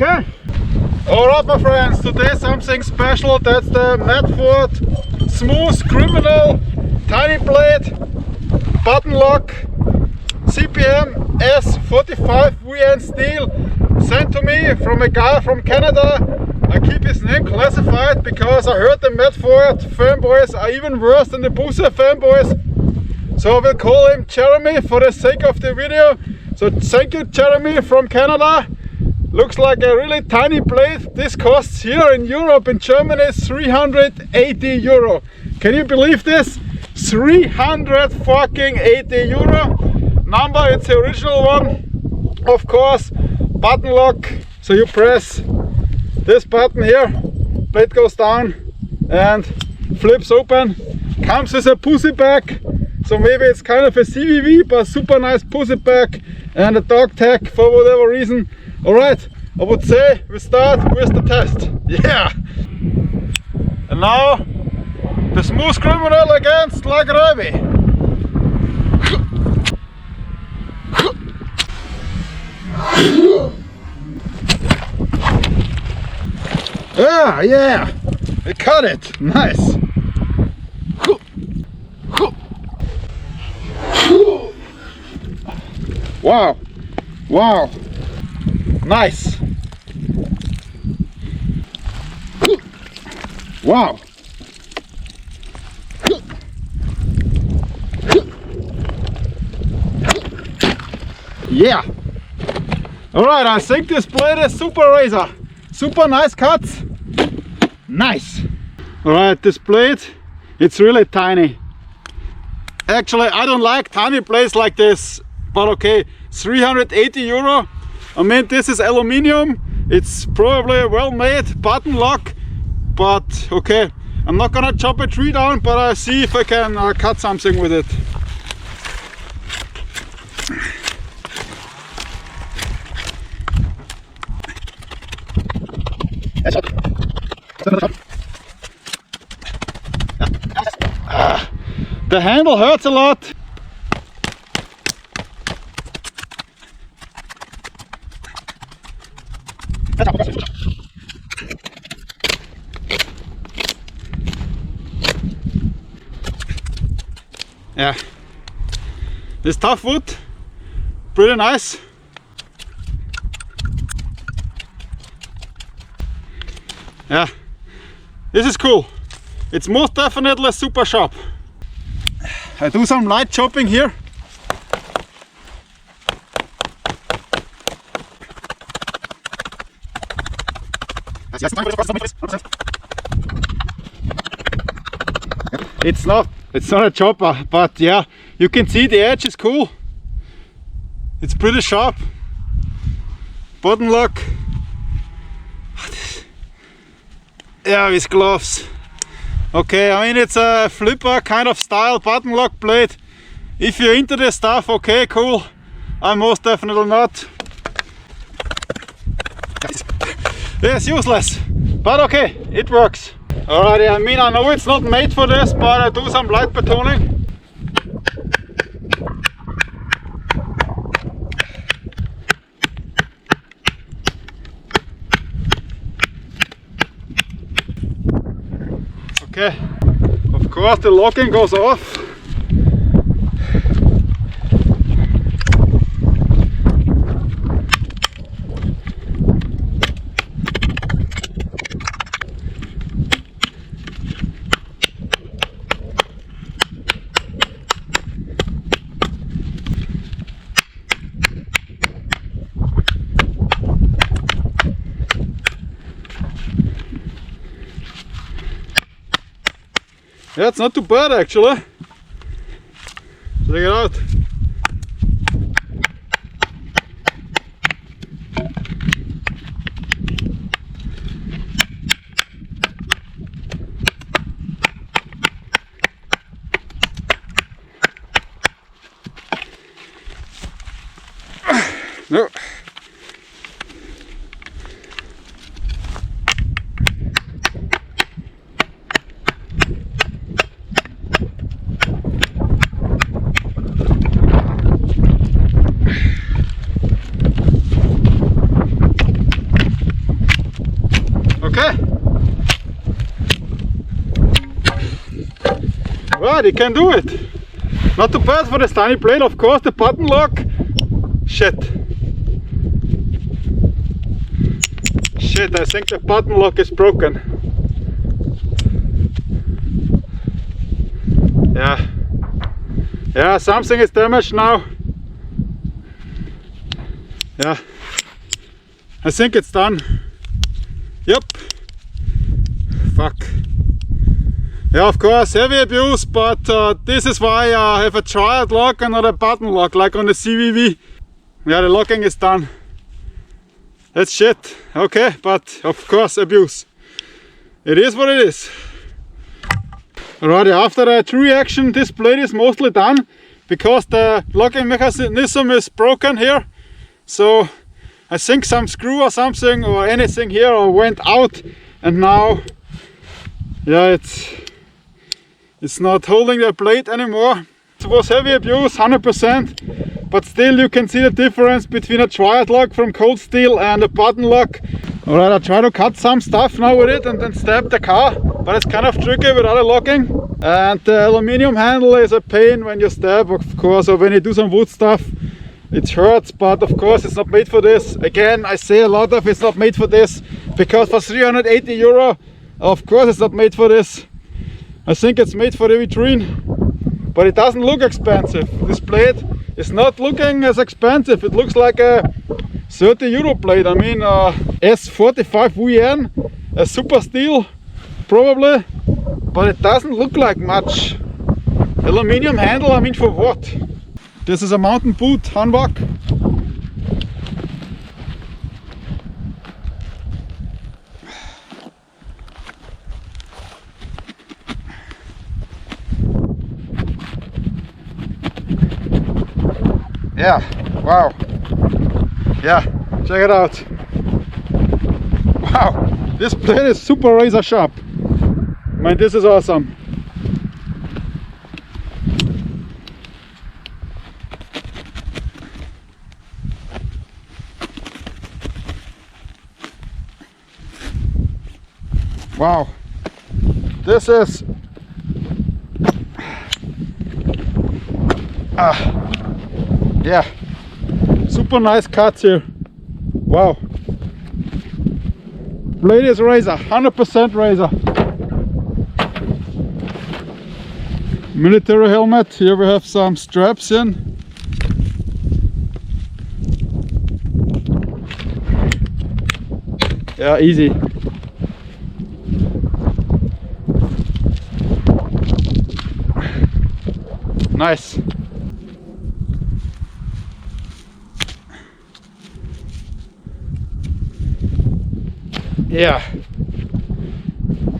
okay? Alright my friends, today something special. That's the Medford Smooth Criminal Tiny Blade Button Lock Cpm S45Vn steel, sent to me from a guy from Canada. I keep his name classified because I heard the Medford fanboys are even worse than the pussey fanboys. So I will call him Jeremy for the sake of the video. So thank you Jeremy from Canada. Looks like a really tiny blade. This costs here in Europe, in Germany, 380 euro. Can you believe this? 380 euro. Number, it's the original one. Of course, button lock. So you press this button here, blade goes down and flips open. Comes with a pussey back. So maybe it's kind of a CVV, but super nice pussey back and a dog tag for whatever reason. Alright, I would say we start with the test. Yeah! And now the Smooth Criminal against Like Ravi. Yeah! We cut it! Nice! Wow! Wow! Nice! Wow! Yeah! Alright, I think this blade is super razor. Super nice cuts. Nice! Alright, this blade, it's really tiny. Actually, I don't like tiny blades like this, but okay, 380 euro. I mean, this is aluminium. It's probably a well-made button lock, but okay, I'm not gonna chop a tree down, but I'll see if I can cut something with it. The handle hurts a lot. Yeah, this tough wood, pretty nice. Yeah, this is cool. It's most definitely super sharp. I do some light chopping here. It's not a chopper, but yeah, you can see the edge is cool. It's pretty sharp. Button lock. Yeah, with gloves. Okay, I mean, it's a flipper kind of style button lock blade. If you're into this stuff, okay, cool. I'm most definitely not. It's useless, but okay, it works. Alrighty, I mean, I know it's not made for this, but I do some light batoning. Okay, of course the locking goes off. Yeah, it's not too bad actually. Check it out. No. Right, you can do it. Not too bad for this tiny blade, of course. The button lock. Shit. Shit, I think the button lock is broken. Yeah. Yeah, something is damaged now. Yeah. I think it's done. Yep. Fuck. Yeah, of course, heavy abuse, but this is why I have a triad lock and not a button lock like on the CVV. Yeah, the locking is done. That's shit. Okay, but of course abuse. It is what it is. Alrighty, after the true reaction, this blade is mostly done because the locking mechanism is broken here. So I think some screw or something or anything here went out, and now, yeah, it's not holding the blade anymore. It was heavy abuse, 100%, but still you can see the difference between a triad lock from cold steel and a button lock. Alright, I try to cut some stuff now with it and then stab the car, but it's kind of tricky without a locking. And the aluminium handle is a pain when you stab, of course, or when you do some wood stuff. It hurts, but of course it's not made for this. Again, I say a lot of it's not made for this, because for 380 euro, of course it's not made for this. I think it's made for the vitrine, but it doesn't look expensive. This blade is not looking as expensive. It looks like a 30 euro blade. I mean, S45Vn, a super steel, probably, but it doesn't look like much. Aluminium handle, I mean, for what? This is a mountain boot handbag. Yeah, wow. Yeah, check it out. Wow, this blade is super razor sharp. Man, this is awesome. Wow, this is yeah, super nice cuts here. Wow, blade is razor, 100% razor. Military helmet. Here we have some straps in. Yeah, easy. Nice. Yeah,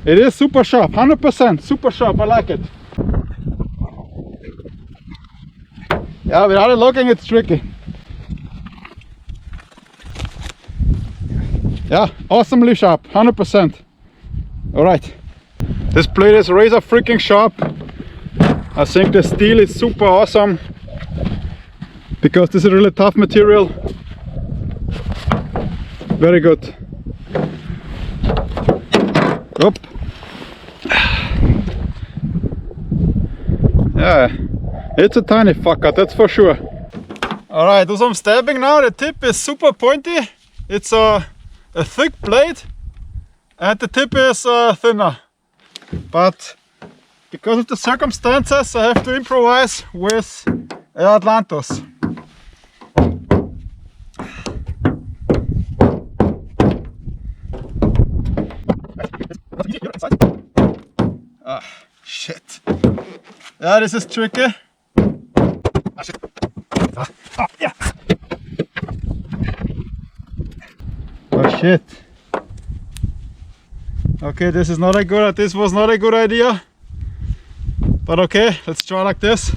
it is super sharp, 100% super sharp. I like it. Yeah, without it locking, it's tricky. Yeah, awesomely sharp, 100%. All right, this blade is razor freaking sharp. I think the steel is super awesome because this is a really tough material. Very good. Up. Yeah, it's a tiny fucker, that's for sure. Alright, do some stabbing now. The tip is super pointy. It's a thick blade and the tip is thinner. But because of the circumstances, I have to improvise with Atlantis. Ah, shit. Yeah, this is tricky. Ah, shit. Ah, yeah. Oh shit. Okay, this was not a good idea. But okay, let's try like this.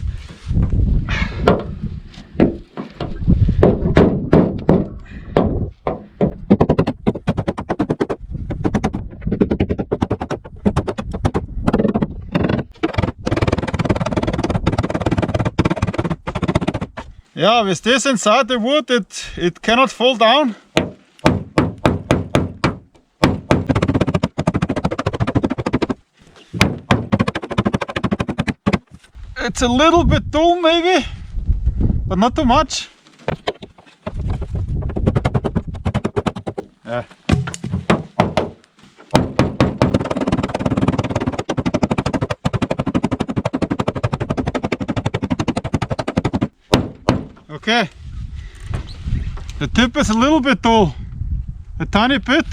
Yeah, with this inside the wood, it cannot fall down. It's a little bit dull maybe, but not too much. Yeah. Okay. The tip is a little bit dull, a tiny bit.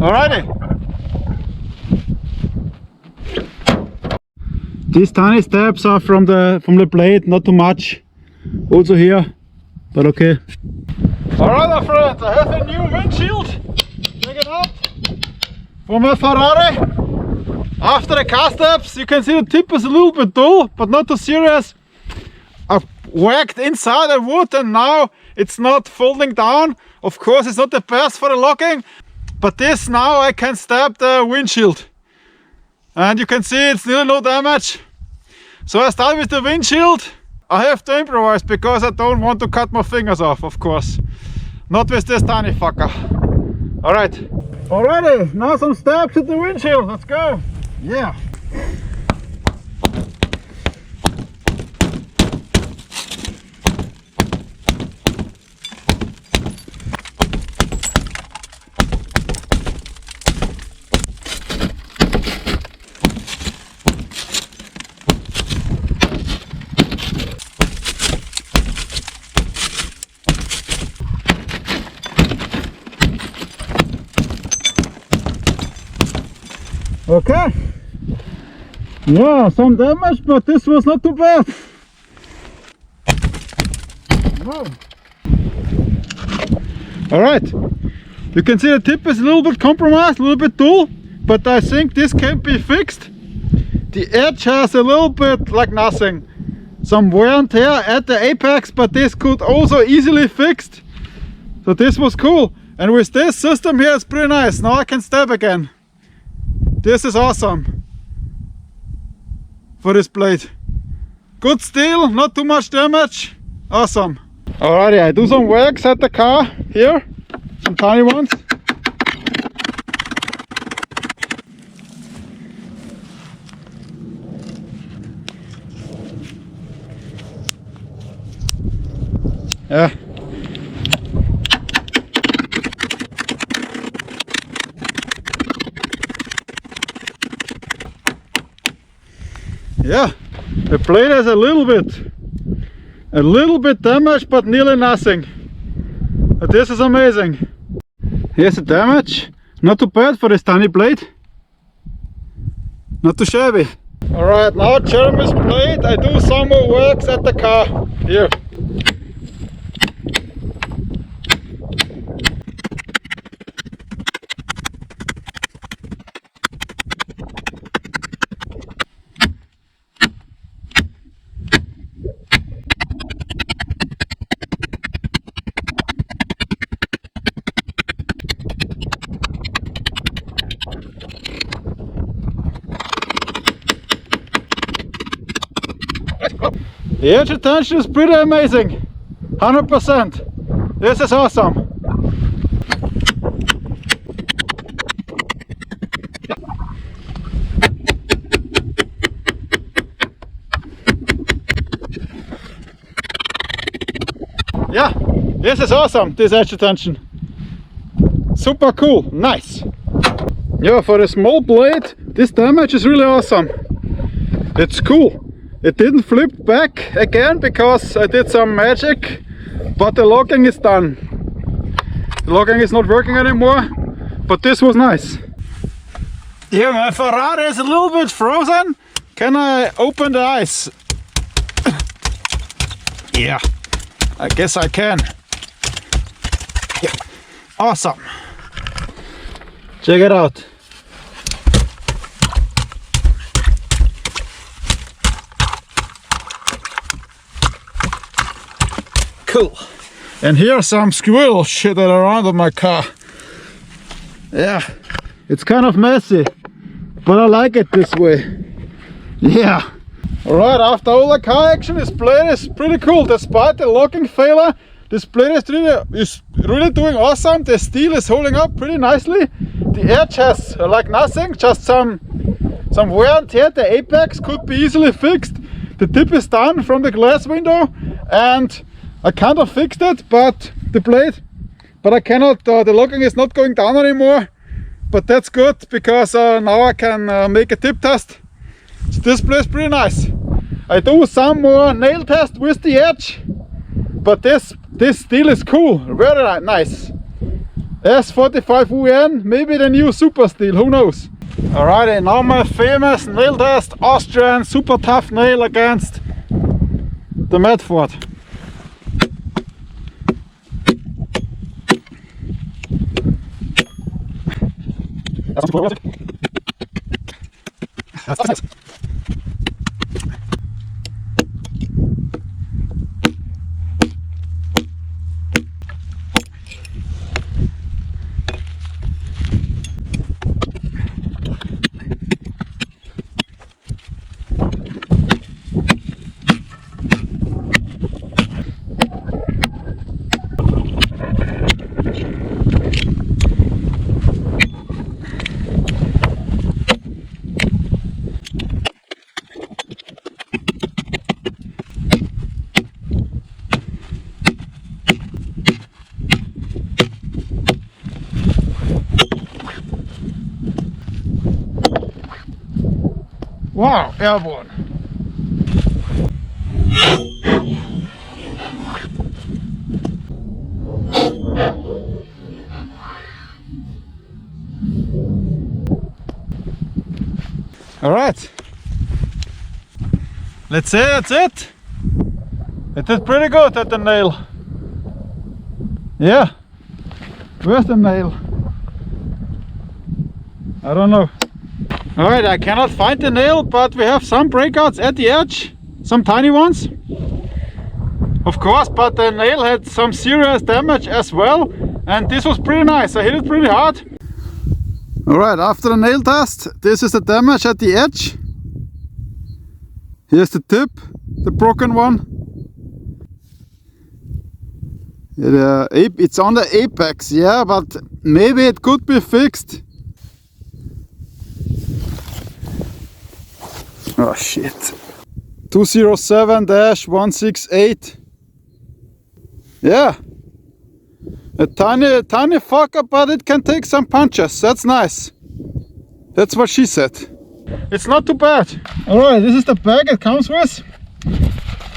Alrighty. These tiny steps are from the blade, not too much. Also here, but okay. Alright my friends, I have a new windshield. Check it out. For my Ferrari. After the car steps, you can see the tip is a little bit dull, but not too serious. I've whacked inside the wood and now it's not folding down. Of course it's not the best for the locking, but this now I can stab the windshield. And you can see it's nearly no damage. So I start with the windshield. I have to improvise because I don't want to cut my fingers off, of course. Not with this tiny fucker. Alright. Alrighty, now some stabs at the windshield. Let's go. Yeah. Okay. Yeah, some damage, but this was not too bad. No. Alright. You can see the tip is a little bit compromised, a little bit dull, but I think this can be fixed. The edge has a little bit like nothing. Some wear and tear at the apex, but this could also easily fixed. So this was cool. And with this system here, it's pretty nice. Now I can stab again. This is awesome for this blade. Good steel, not too much damage. Awesome. Alrighty, I do some works at the car here, some tiny ones. Yeah. Yeah, the blade has a little bit damaged, but nearly nothing. But this is amazing. Here's the damage. Not too bad for this tiny blade. Not too shabby. Alright, now Jeremy's blade. I do some more works at the car. Here. The edge retention is pretty amazing. 100%. This is awesome. Yeah, this is awesome, this edge retention. Super cool, nice. Yeah, for a small blade, this damage is really awesome. It's cool. It didn't flip back again because I did some magic, but the locking is done. The locking is not working anymore, but this was nice. Yeah, my Ferrari is a little bit frozen. Can I open the ice? Yeah, I guess I can. Yeah, awesome. Check it out. Cool. And here's some squirrel shit around on my car. Yeah, it's kind of messy, but I like it this way. Yeah. Alright, after all the car action, this blade is pretty cool. Despite the locking failure, this blade is really doing awesome. The steel is holding up pretty nicely. The edge has like nothing, just some wear and tear. The apex could be easily fixed. The tip is done from the glass window, and I kind of fixed it, but the blade, but I cannot, the locking is not going down anymore. But that's good, because now I can make a tip test. So this blade is pretty nice. I do some more nail test with the edge, but this steel is cool, very nice. S45Vn, maybe the new super steel, who knows. Alrighty, now my famous nail test, Austrian super tough nail against the Medford. Wow, airborne. All right. Let's say that's it. It did pretty good at the nail. Yeah. Where's the nail? I don't know. Alright, I cannot find the nail, but we have some breakouts at the edge, some tiny ones, of course, but the nail had some serious damage as well, and this was pretty nice. I hit it pretty hard. Alright, after the nail test, this is the damage at the edge. Here's the tip, the broken one. It's on the apex, yeah, but maybe it could be fixed. Oh shit. 207-168. Yeah. A tiny fucker, but it can take some punches. That's nice. That's what she said. It's not too bad. Alright, this is the bag it comes with.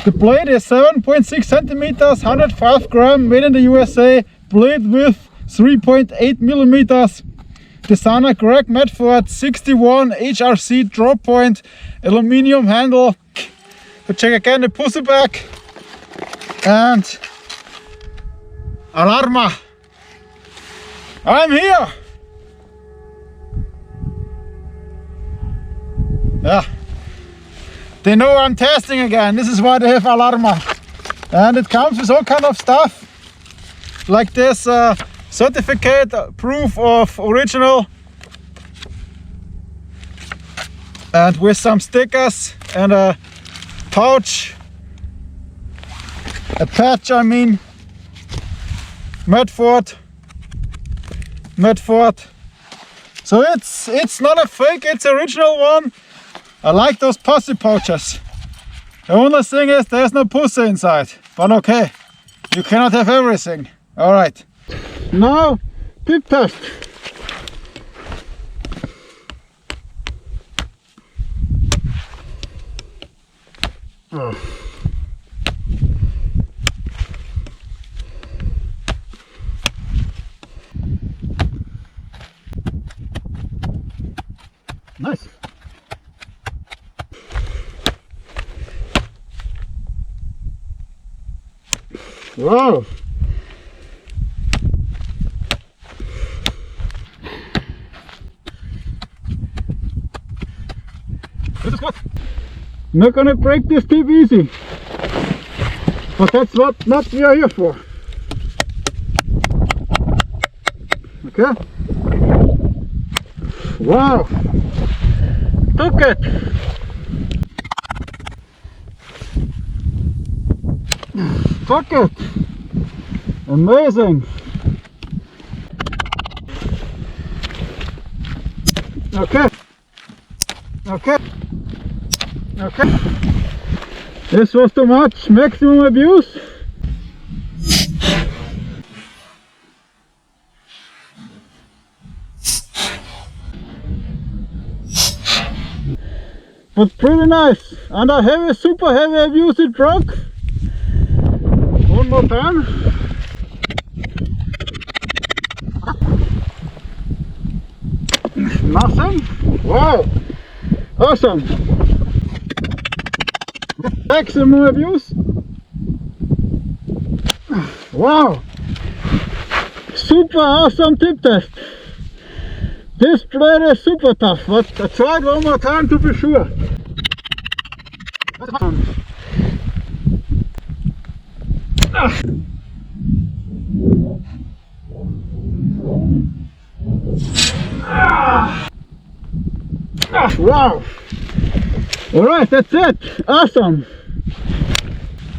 The blade is 7.6 centimeters, 105 gram, made in the USA. Blade width 3.8 millimeters. Designer Greg Medford, 61 HRC drop point, aluminium handle. So check again the pussey back and alarma. I'm here. Yeah, they know I'm testing again. This is why they have alarma, and it comes with all kind of stuff like this. Certificate, proof of original, and with some stickers and a pouch, a patch, I mean, Medford. So it's not a fake, it's original one. I like those pussy pouches. The only thing is there's no pussy inside, but okay, you cannot have everything. All right. Now, pip test. Oh. Nice. Wow. This is good. Not gonna break this tip easy, but that's what we are here for. Okay. Wow. Took it. Took it. Amazing. Okay. Okay. Okay. This was too much. Maximum abuse. But pretty nice. Under heavy, super heavy abuse it broke. One more time. Nothing. Wow. Awesome. Maximum abuse. Wow. Super awesome tip test. This blade is super tough, but I tried one more time to be sure. Wow! Alright, that's it! Awesome!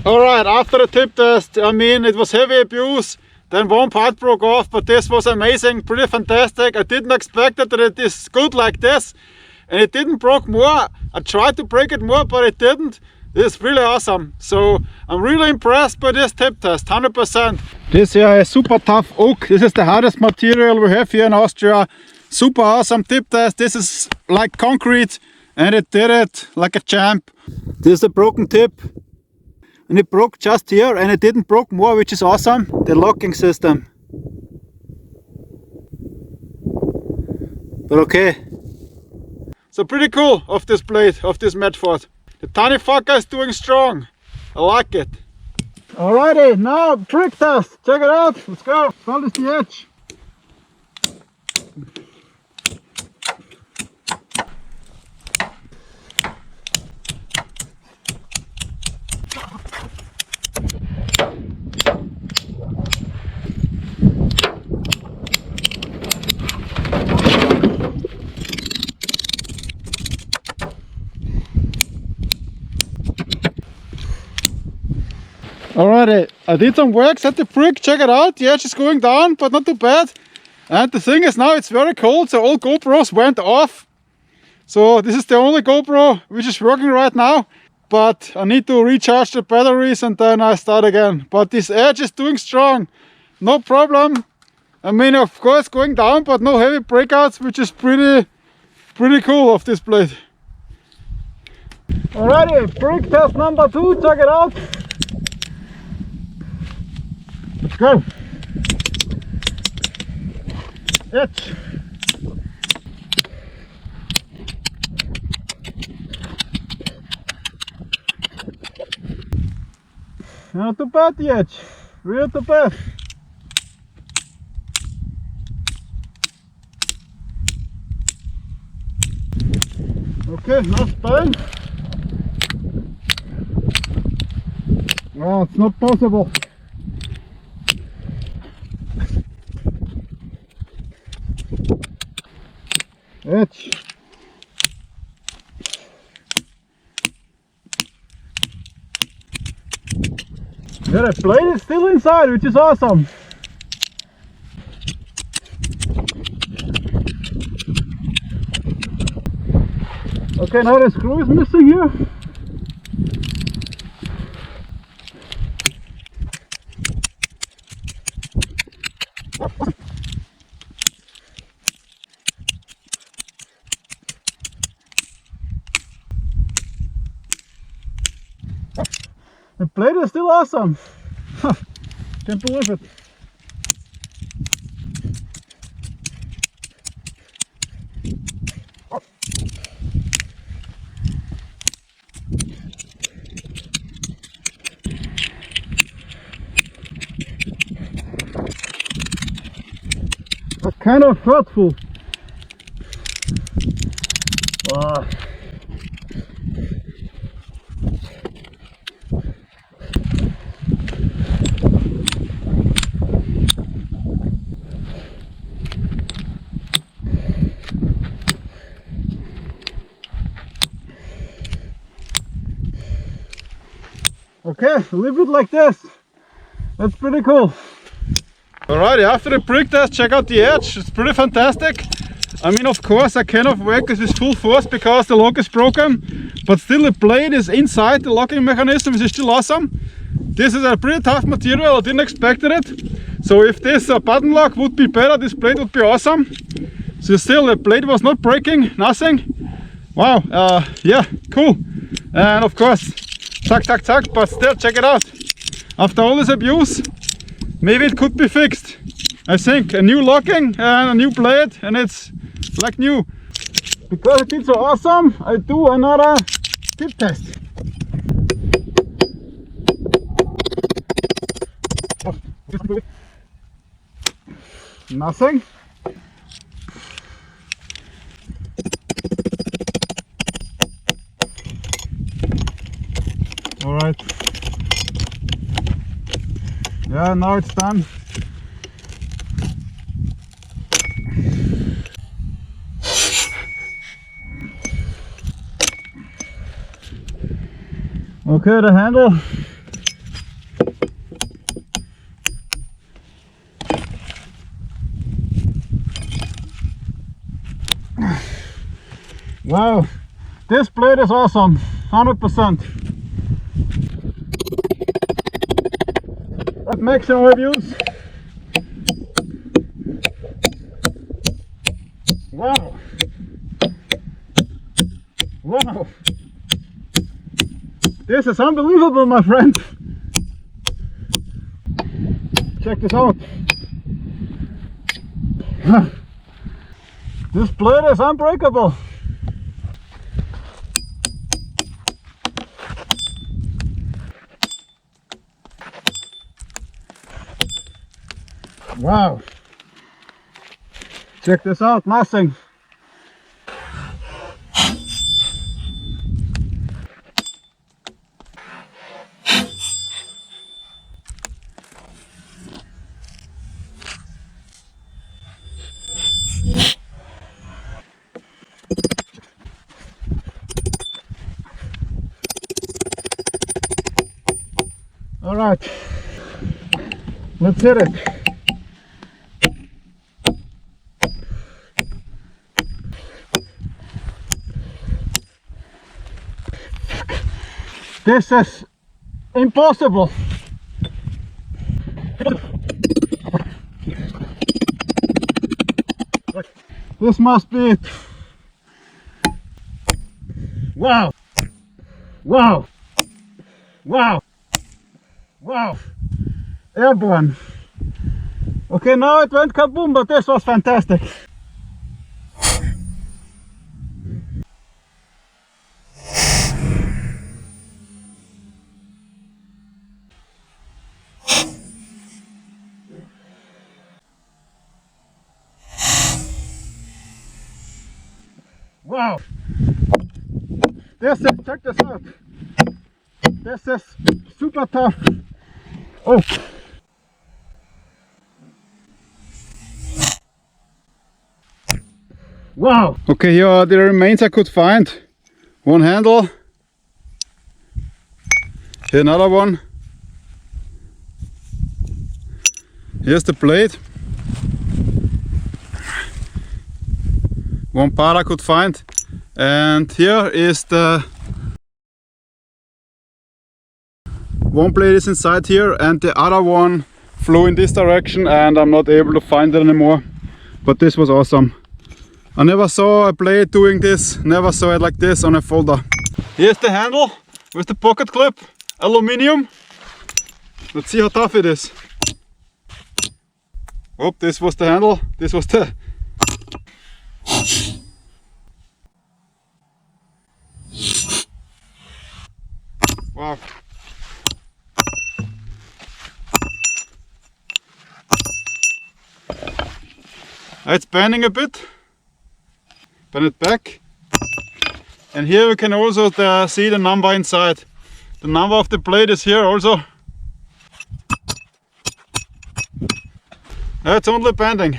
Alright, after the tip test, I mean, it was heavy abuse. Then one part broke off, but this was amazing, pretty fantastic. I didn't expect that it is good like this. And it didn't break more. I tried to break it more, but it didn't. This is really awesome. So I'm really impressed by this tip test, 100%. This here is super tough oak. This is the hardest material we have here in Austria. Super awesome tip test. This is like concrete and it did it like a champ. This is a broken tip. And it broke just here and it didn't broke more, which is awesome. The locking system. But okay. So pretty cool of this blade, of this Medford. The tiny fucker is doing strong. I like it. Alrighty, now prick test. Check it out. Let's go. Hold is the edge. Alrighty, I did some works at the brick, check it out. The edge is going down, but not too bad. And the thing is now it's very cold, so all GoPros went off. So this is the only GoPro which is working right now. But I need to recharge the batteries and then I start again. But this edge is doing strong, no problem. I mean, of course going down, but no heavy breakouts, which is pretty cool of this blade. Alrighty, brick test number 2, check it out. Let's go. Edge. Not too bad the edge. Real too bad. Okay, not bad. Well, it's not possible. Edge. Yeah, the blade is still inside, which is awesome. Okay, now the screw is missing here. The blade is still awesome. Can't believe it. That's kind of hurtful. Wow. Okay, a little bit like this. That's pretty cool. Alrighty, after the brick test, check out the edge. It's pretty fantastic. I mean, of course, I cannot work this with full force because the lock is broken, but still the blade is inside the locking mechanism, which is still awesome. This is a pretty tough material, I didn't expect it. So if this button lock would be better, this blade would be awesome. So still, the blade was not breaking, nothing. Wow, yeah, cool. And of course, tuck, tuck, tuck, but still, check it out. After all this abuse, maybe it could be fixed. I think a new locking and a new blade, and it's like new. Because it did so awesome, I do another tip test. Nothing. All right. Yeah, now it's done. Okay, the handle. Wow, this blade is awesome, 100%. That makes some reviews. Wow. Wow. This is unbelievable, my friend. Check this out. This blade is unbreakable. Wow. Check this out, nothing. All right, let's hit it. This is impossible. This must be it. Wow. Wow. Wow. Wow. Airborne. Okay, now it went kaboom, but this was fantastic. Wow. This is, check this out. This is super tough. Oh. Wow. Okay, here are the remains I could find. One handle. Here another one. Here's the blade. One part I could find. And here is the one blade is inside here and the other one flew in this direction and I'm not able to find it anymore. But this was awesome. I never saw a blade doing this, never saw it like this on a folder. Here's the handle with the pocket clip, aluminium. Let's see how tough it is. Oh, this was the handle, this was the... Wow. It's bending a bit. Bend it back. And here we can also see the number inside. The number of the blade is here also. It's only bending.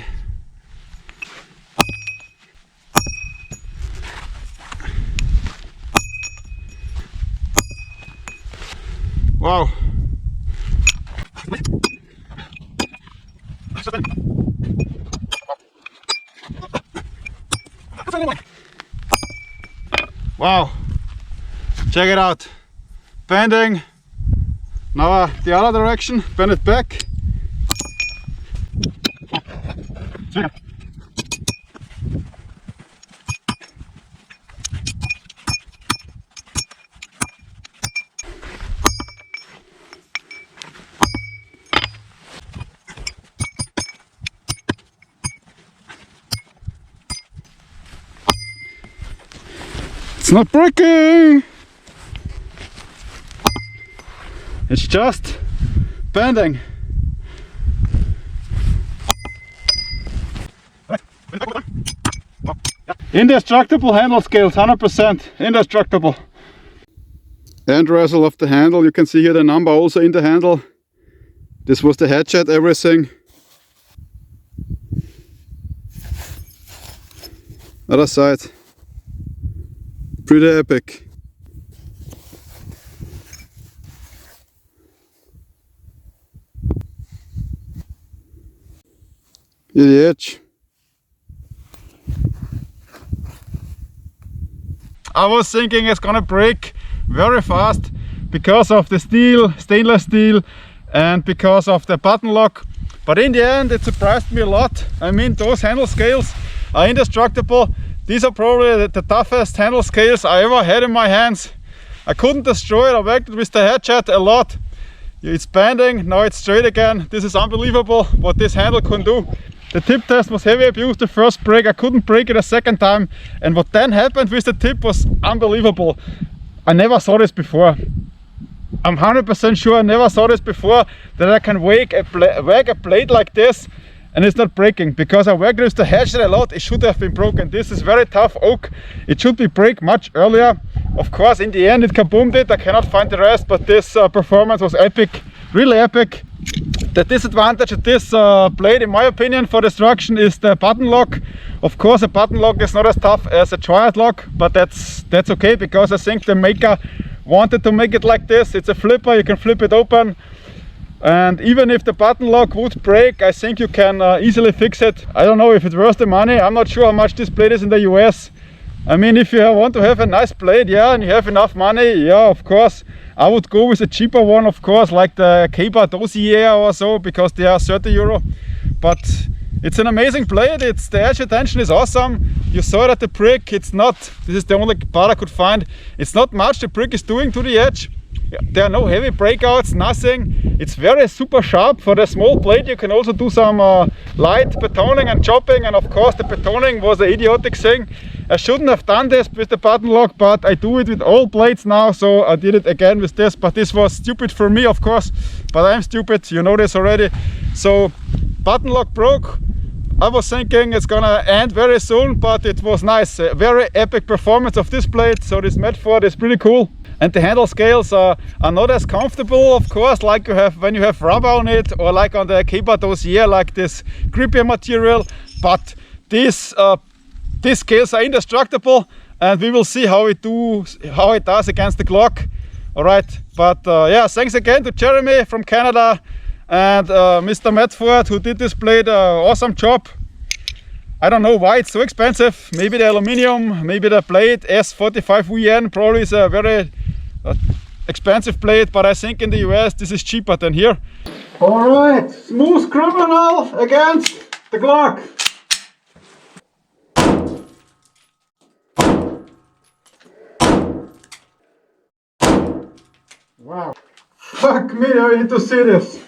Wow. Wow. Check it out. Bending. Now the other direction, bend it back. It's not breaking. It's just bending. Indestructible handle scales, 100% indestructible. End razzle of the handle, you can see here the number also in the handle. This was the headset, everything. Other side. Pretty epic. Here the edge. I was thinking it's gonna break very fast because of the steel, stainless steel, and because of the button lock. But in the end it surprised me a lot. I mean, those handle scales are indestructible. These are probably the toughest handle scales I ever had in my hands. I couldn't destroy it. I worked with the headset a lot. It's bending, now it's straight again. This is unbelievable what this handle can do. The tip test was heavy abuse the first break. I couldn't break it a second time. And what then happened with the tip was unbelievable. I never saw this before. I'm 100% sure I never saw this before, that I can wag a blade like this and it's not breaking, because I worked with the headset a lot. It should have been broken. This is very tough oak. It should be break much earlier. Of course, in the end it kaboomed it. I cannot find the rest, but this performance was epic, really epic. The disadvantage of this blade, in my opinion, for destruction is the button lock. Of course, a button lock is not as tough as a joint lock, but that's okay, because I think the maker wanted to make it like this. It's a flipper, you can flip it open. And even if the button lock would break, I think you can easily fix it. I don't know if it's worth the money. I'm not sure how much this blade is in the US. I mean, if you want to have a nice blade, yeah, and you have enough money, yeah, of course, I would go with a cheaper one, of course, like the Cpm Dossier or so, because they are 30 euro. But it's an amazing blade. The edge retention is awesome. You saw it at the prick. It's not, this is the only part I could find. It's not much the prick is doing to the edge. There are no heavy breakouts, nothing. It's very super sharp for the small blade. You can also do some light betoning and chopping, and of course the betoning was an idiotic thing. I shouldn't have done this with the button lock, but I do it with all blades now, so I did it again with this. But this was stupid for me, of course, but I'm stupid, you know this already. So button lock broke. I was thinking it's gonna end very soon, but it was nice. A very epic performance of this blade. So this Medford is pretty cool. And the handle scales are not as comfortable, of course, like you have when you have rubber on it, or like on the Cpm Dossier, like this grippier material. But these scales are indestructible, and we will see how it does against the GLOCK. All right, but yeah, thanks again to Jeremy from Canada and Mr. Medford, who did this blade. Awesome job. I don't know why it's so expensive. Maybe the aluminium, maybe the blade S45Vn probably is a very expensive blade, but I think in the US this is cheaper than here. Alright, smooth criminal against the GLOCK. Wow. Fuck me, I need to see this.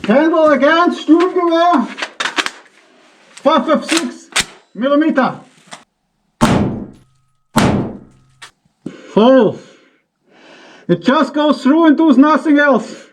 Handle against Sturmgewehr 556mm. Full. It just goes through and does nothing else.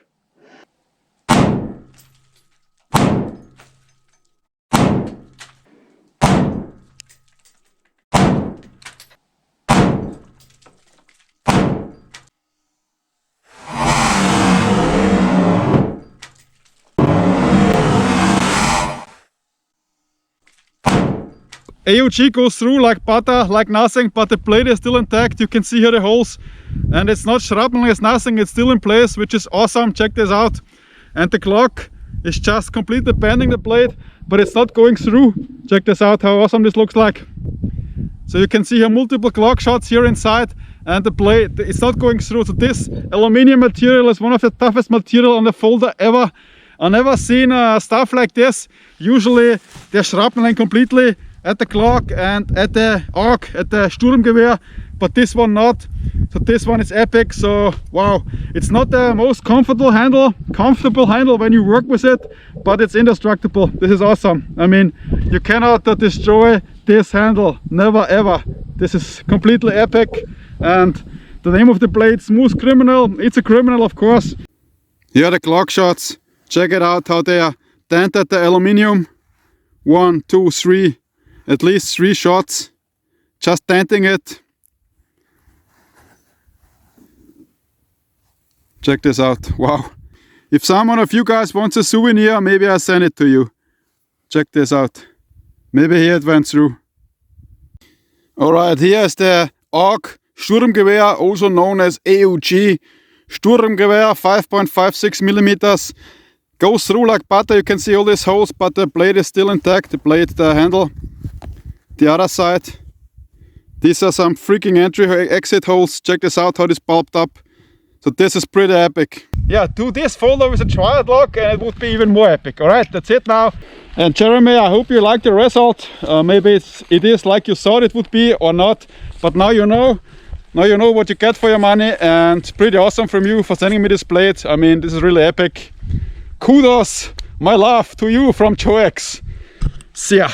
AUG goes through like butter, like nothing, but the blade is still intact. You can see here the holes, and it's not shrapnel, it's nothing, it's still in place, which is awesome. Check this out. And the Glock is just completely bending the blade, but it's not going through. Check this out, how awesome this looks like. So you can see here multiple Glock shots here inside, and the blade, it's not going through. So this aluminum material is one of the toughest material on the folder ever. I've never seen stuff like this. Usually they're shrapneling completely at the Glock and at the AUG, at the Sturmgewehr, but this one not. So this one is epic. So wow, it's not the most comfortable handle when you work with it, but it's indestructible. This is awesome. I mean, you cannot destroy this handle, never ever. This is completely epic. And the name of the blade, Smooth Criminal. It's a criminal, of course. Here are the Glock shots. Check it out how they are dented the aluminum. 1, 2, 3, at least 3 shots, just denting it. Check this out, wow. If someone of you guys wants a souvenir, maybe I'll send it to you. Check this out. Maybe here it went through. Alright, here is the AUG Sturmgewehr, also known as AUG Sturmgewehr, 5.56 millimeters. Goes through like butter. You can see all these holes, but the blade is still intact. The blade, the handle. The other side. These are some freaking exit holes. Check this out, how this bulbed up. So this is pretty epic. Yeah, do this folder with a triad lock and it would be even more epic. Alright, that's it now. And Jeremy, I hope you liked the result. Maybe it is like you thought it would be or not. But now you know. Now you know what you get for your money, and pretty awesome from you for sending me this blade. I mean, this is really epic. Kudos, my love to you from Joe X. See ya.